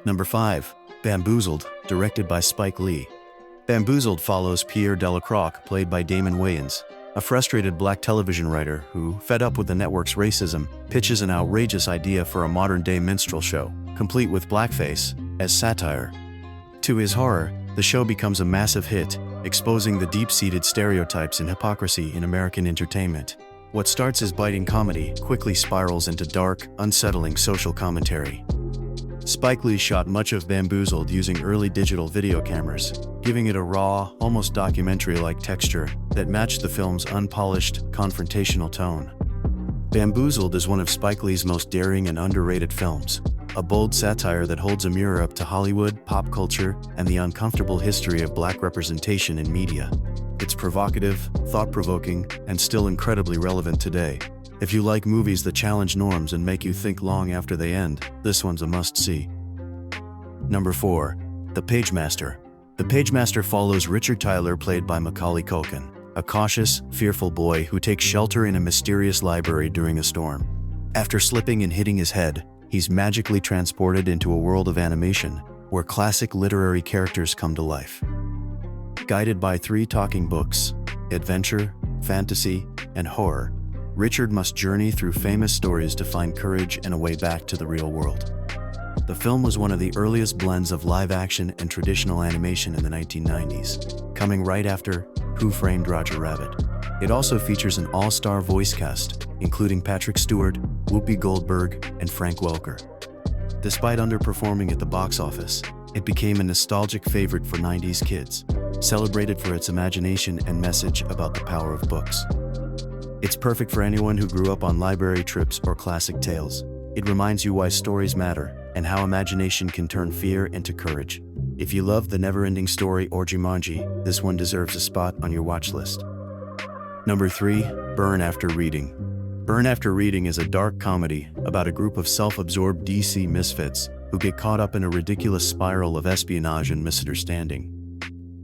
Number 5. Bamboozled, directed by Spike Lee. Bamboozled follows Pierre Delacroix, played by Damon Wayans, a frustrated black television writer who, fed up with the network's racism, pitches an outrageous idea for a modern-day minstrel show, complete with blackface, as satire. To his horror, the show becomes a massive hit, exposing the deep-seated stereotypes and hypocrisy in American entertainment. What starts as biting comedy quickly spirals into dark, unsettling social commentary. Spike Lee shot much of Bamboozled using early digital video cameras, giving it a raw, almost documentary-like texture that matched the film's unpolished, confrontational tone. Bamboozled is one of Spike Lee's most daring and underrated films, a bold satire that holds a mirror up to Hollywood, pop culture, and the uncomfortable history of black representation in media. It's provocative, thought-provoking, and still incredibly relevant today. If you like movies that challenge norms and make you think long after they end, this one's a must-see. Number 4. The Pagemaster. The Pagemaster follows Richard Tyler, played by Macaulay Culkin, a cautious, fearful boy who takes shelter in a mysterious library during a storm. After slipping and hitting his head, he's magically transported into a world of animation, where classic literary characters come to life. Guided by 3 talking books, adventure, fantasy, and horror, Richard must journey through famous stories to find courage and a way back to the real world. The film was one of the earliest blends of live-action and traditional animation in the 1990s, coming right after Who Framed Roger Rabbit. It also features an all-star voice cast, including Patrick Stewart, Whoopi Goldberg, and Frank Welker. Despite underperforming at the box office, it became a nostalgic favorite for 90s kids, celebrated for its imagination and message about the power of books. It's perfect for anyone who grew up on library trips or classic tales. It reminds you why stories matter and how imagination can turn fear into courage. If you love The Never-Ending Story or Jumanji, this one deserves a spot on your watch list. Number 3. Burn After Reading. Burn After Reading is a dark comedy about a group of self-absorbed DC misfits who get caught up in a ridiculous spiral of espionage and misunderstanding.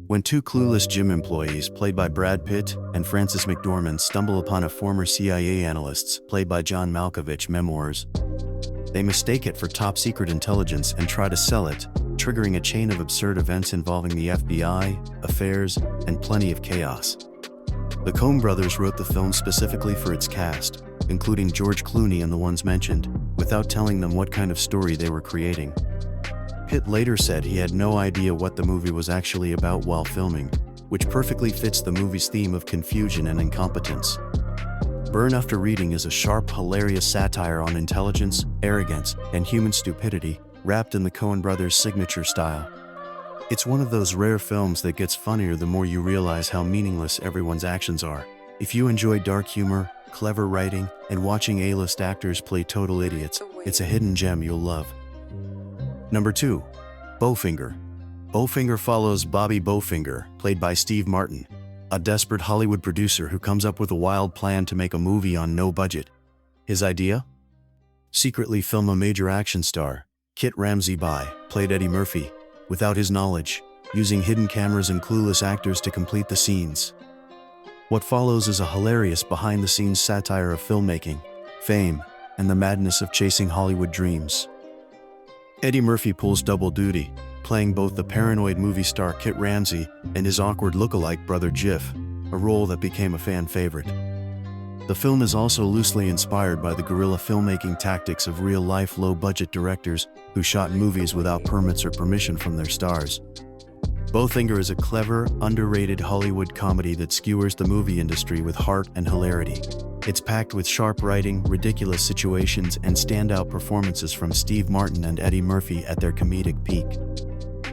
When 2 clueless gym employees, played by Brad Pitt and Frances McDormand, stumble upon a former CIA analyst's, played by John Malkovich, memoirs, they mistake it for top-secret intelligence and try to sell it, triggering a chain of absurd events involving the FBI, affairs, and plenty of chaos. The Coen brothers wrote the film specifically for its cast, including George Clooney and the ones mentioned, without telling them what kind of story they were creating. Pitt later said he had no idea what the movie was actually about while filming, which perfectly fits the movie's theme of confusion and incompetence. Burn After Reading is a sharp, hilarious satire on intelligence, arrogance, and human stupidity, wrapped in the Coen brothers' signature style. It's one of those rare films that gets funnier the more you realize how meaningless everyone's actions are. If you enjoy dark humor, clever writing, and watching A-list actors play total idiots, it's a hidden gem you'll love. Number 2. Bowfinger. Bowfinger follows Bobby Bowfinger, played by Steve Martin, a desperate Hollywood producer who comes up with a wild plan to make a movie on no budget. His idea? Secretly film a major action star, Kit Ramsey, played Eddie Murphy, without his knowledge, using hidden cameras and clueless actors to complete the scenes. What follows is a hilarious behind-the-scenes satire of filmmaking, fame, and the madness of chasing Hollywood dreams. Eddie Murphy pulls double duty, playing both the paranoid movie star Kit Ramsey and his awkward look-alike brother Jif, a role that became a fan favorite. The film is also loosely inspired by the guerrilla filmmaking tactics of real-life low-budget directors who shot movies without permits or permission from their stars. Bowfinger is a clever, underrated Hollywood comedy that skewers the movie industry with heart and hilarity. It's packed with sharp writing, ridiculous situations, and standout performances from Steve Martin and Eddie Murphy at their comedic peak.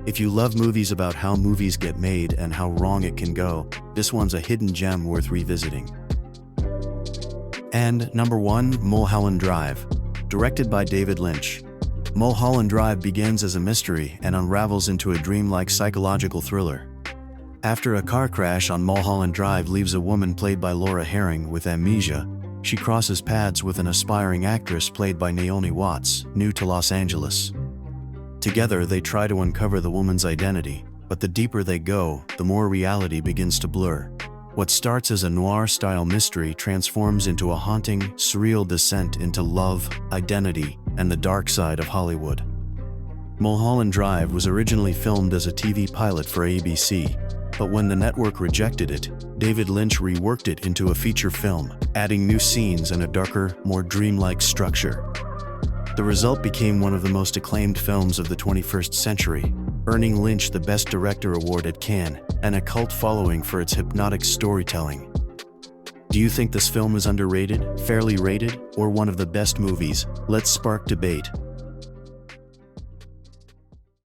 If you love movies about how movies get made and how wrong it can go, this one's a hidden gem worth revisiting. And number 1, Mulholland Drive. Directed by David Lynch. Mulholland Drive begins as a mystery and unravels into a dreamlike psychological thriller. After a car crash on Mulholland Drive leaves a woman played by Laura Herring with amnesia, she crosses paths with an aspiring actress played by Naomi Watts, new to Los Angeles. Together, they try to uncover the woman's identity, but the deeper they go, the more reality begins to blur. What starts as a noir-style mystery transforms into a haunting, surreal descent into love, identity, and the dark side of Hollywood. Mulholland Drive was originally filmed as a TV pilot for ABC, but when the network rejected it, David Lynch reworked it into a feature film, adding new scenes and a darker, more dreamlike structure. The result became one of the most acclaimed films of the 21st century, earning Lynch the Best Director award at Cannes and a cult following for its hypnotic storytelling. Do you think this film is underrated, fairly rated, or one of the best movies? Let's spark debate.